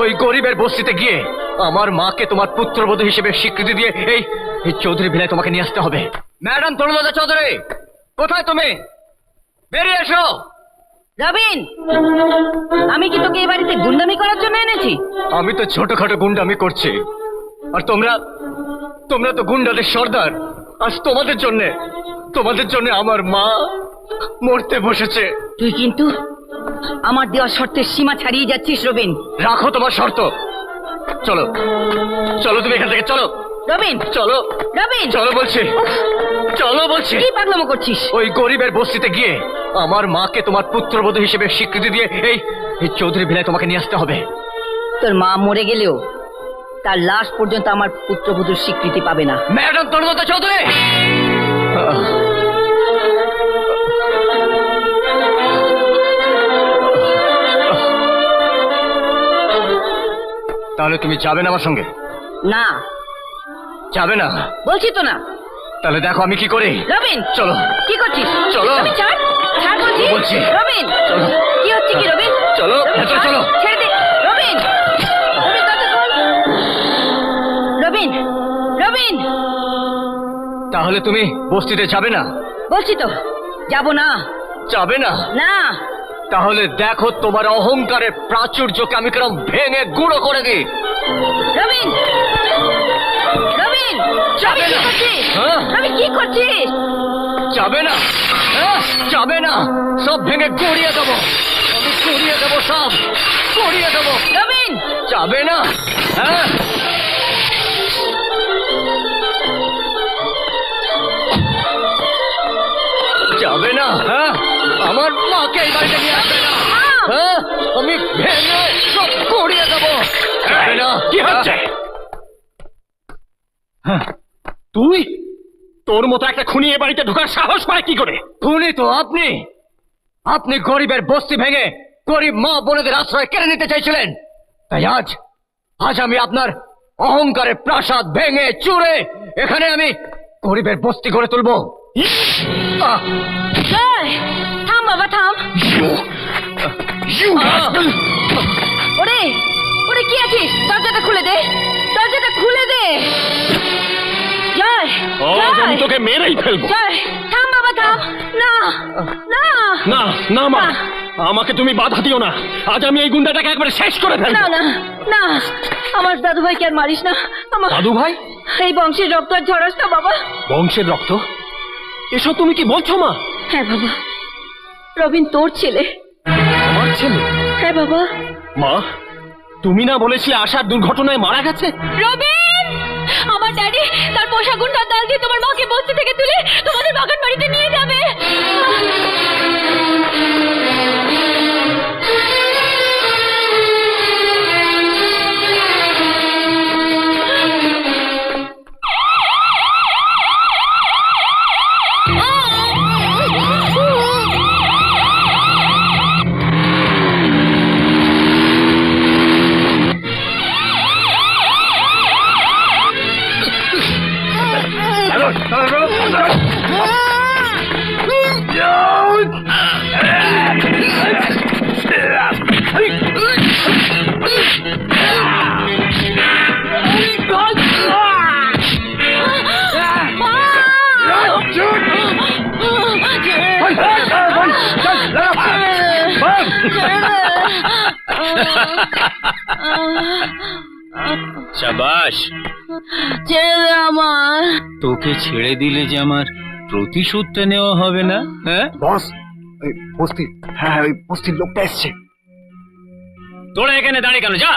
ওই গরিবের বস্তিতে গিয়ে আমার মাকে তোমার পুত্রবধূ হিসেবে স্বীকৃতি দিয়ে এই চৌধুরী ভিলায় তোমাকে নিয়ে আসতে হবে। ম্যাডাম তরুণলতা চৌধুরী, কোথায় তুমি? বেরিয়ে এসো। রবিন, আমি কি তোকে এই বাড়িতে গুন্ডামি করার জন্য এনেছি? আমি তো ছোটখাটো গুন্ডামি করছি, আর তোমরা তোমরা তো গুন্ডাদের সর্দার। আজ তোমাদের জন্য আমার মা মরতে বসেছে। তুই কিন্তু আমার দেওয়া শর্তের সীমা ছাড়িয়ে যাচ্ছিস রবিন। রাখো তোমার শর্ত। চলো চলো, তুমি এখান থেকে চলো। রবিন চলো, রবিন, চলো বলছি, চলো বলছি। কি পাগলামো করছিস? ওই গরিবের বস্তিতে গিয়ে আমার মাকে তোমার পুত্রবধূ হিসেবে স্বীকৃতি দিয়ে এই চৌধুরী ভিলায় তোমাকে নিয়ে আসতে হবে। তোর মা মরে গেলেও তার লাশ পর্যন্ত আমার পুত্রবধূর স্বীকৃতি পাবে না। ম্যাডাম তরুণলতা চৌধুরী, তাহলে তুমি যাবে না আমার সঙ্গে? না, যাবে না বলছি তো না। তাহলে দেখো আমি কি করি। রবিন, চলো। কি করছিস? চলো। রবিন, ছাড়, ছাড় বলছি। রবিন, চলো। কি হচ্ছে কি রবিন? চলো, রবিন, ভেতরে চলো। ছেড়ে দে রবিন। রবিন, দরজা খোল। রবিন, রবিন, তাহলে তুমি বস্তিতে যাবে না? বলছি তো যাব না। যাবে না? না। তাহলে দেখো তোমার অহংকারের প্রাচুর্যকে আমি কেরম ভেঙে গুঁড়ো করে দিই। রবিন, রবিন, যাবে রবিন, না। কি করছিস? হ্যাঁ? রবিন, কি করছিস? যাবে না? হ্যাঁ? যাবে না? সব ভেঙে গড়িয়ে দেবো, আমি গড়িয়ে দেবো, সব গড়িয়ে দেবো। রবিন, যাবে না? হ্যাঁ? যাবে না? হ্যাঁ, আমার মাকে এই বাড়িতে নিয়ে আসবে না। হ্যাঁ, আমি ভেঙে সব গড়িয়ে দেবো। যাবে না? কি হচ্ছে? তুই, তোর মতো একটা খুনি এ বাড়িতে ঢোকার সাহস পায় কি করে? খুনি তো আপনি গরিবের বস্তি ভেঙে গরিব মা বোনেদের আশ্রয় কেড়ে নিতে চাইছিলেন। তাই আজ আমি আপনার অহংকারের প্রাসাদ ভেঙে চুরে এখানে আমি গরিবের বস্তি গড়ে তুলবো। জয়, থাম বাবা, থাম। ওরে, ওরে, কি আছিস? দরজাটা খুলে দে, দরজাটা খুলে দে। জয়, আমি জয়, তোকে মেরেই ফেলবো। জয়, থাম বাবা, থাম। না, না, না না মা, আমাকে তুমি বাধা দিও না। আজ আমি এই গুন্ডাটাকে একবারে শেষ করে না, ফেলবো। না, না, আমার দাদু ভাইকে আর মারিস না। আমার দাদু ভাই? এই বংশের রক্ত আর ঝরাস না বাবা। বংশের রক্ত? এসব তুমি কি বলছো মা? হ্যাঁ বাবা, রবিন তোর ছেলে। আমার ছেলে? হ্যাঁ বাবা। মা, তুমি না বলেছিলে আশার দুর্ঘটনায় মারা গেছে? রবিন, আমার ড্যাডি তার পোষা গুন্ডার দল দিয়ে তোমার মাকে বস্তি থেকে তুলে তোমাদের বাগান বাড়িতে নিয়ে যাবে। শাবাশ, ছেলে আমার। তোকে ছেড়ে দিলে যে আমার প্রতিশোধটা নেওয়া হবে না? হ্যাঁ বস, ওই বস্তি, হ্যাঁ ওই বস্তির লোকটা এসছে। তোরা এখানে দাঁড়িয়ে কেন? যা।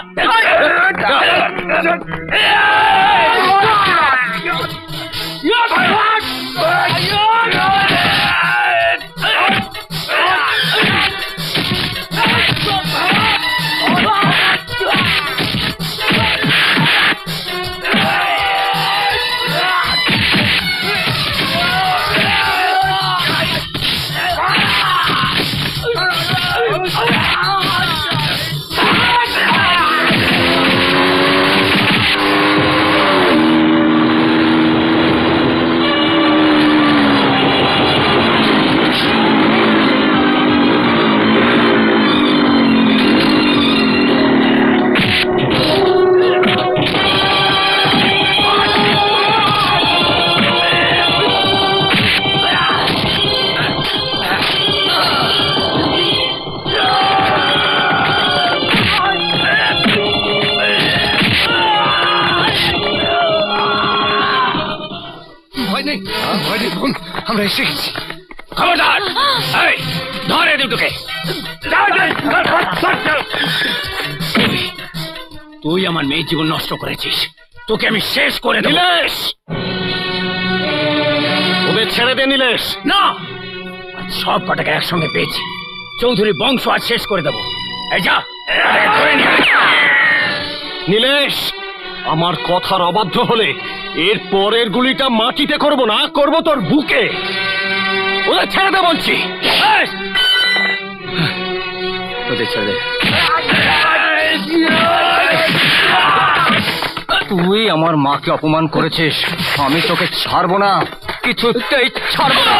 ভবানীর বোন, আমরা এসে গেছি। খবরদার! এই, ধর এ দুটোকে। তুই আমার মেয়ের জীবন নষ্ট করেছিস, তোকে আমি শেষ করে দেব। নীলেশ, ওদের ছেড়ে দে নীলেশ। না, আজ সব কটাকে একসঙ্গে পেয়েছি, চৌধুরী বংশ আজ শেষ করে দেবো। এই যা, এটাকে ধরে নিয়ে আয়। নীলেশ, আমার কথার অবাধ্য হলে এর পরের গুলিটা মাটিতে করব না, করব তোর বুকে। ওদের ছেড়ে দে বলছি। এই! ওদের ছেড়ে দে। তুই আমার মাকে অপমান করেছিস, আমি তোকে ছাড়বো না, কিছুতেই ছাড়বো না।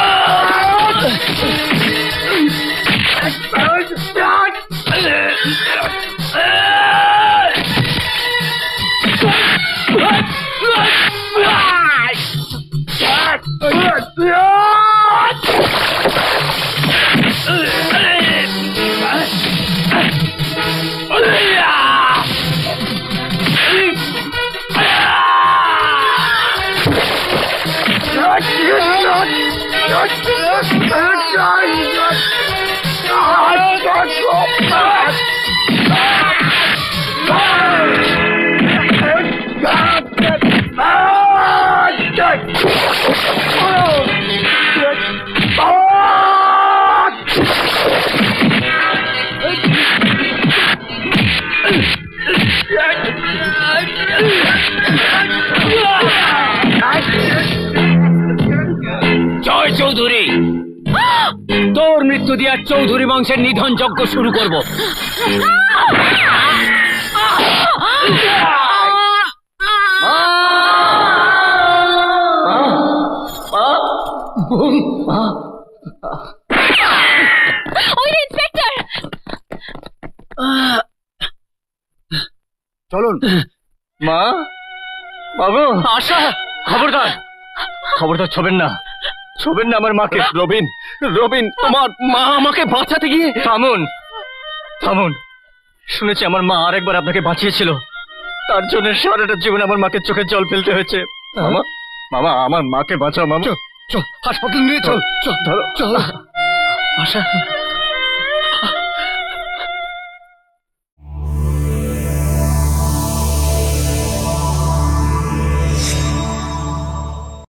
জয় চৌধুরী, তোর মৃত্যু দিয়ে চৌধুরী বংশের নিধন যজ্ঞ শুরু করব। ওই যে ইন্সপেক্টর! চলুন। মা, বাবু, আশা, খবরদার, খবরদার ছবেন না, ছবেন না আমার মাকে। রবিন, রবিন, তোমার মা আমাকে বাঁচাতে গিয়ে। থামুন, থামুন। শুনেছি আমার মা আরেকবার আপনাকে বাঁচিয়েছিল, তার জন্য সারাটা জীবন আমার মাকে চোখে জল ফেলতে হয়েছে। মামা, মামা, আমার মাকে বাঁচাও মামা। চল, হাসপাতাল নিয়ে চল, চল, ধরো। চল। আশা,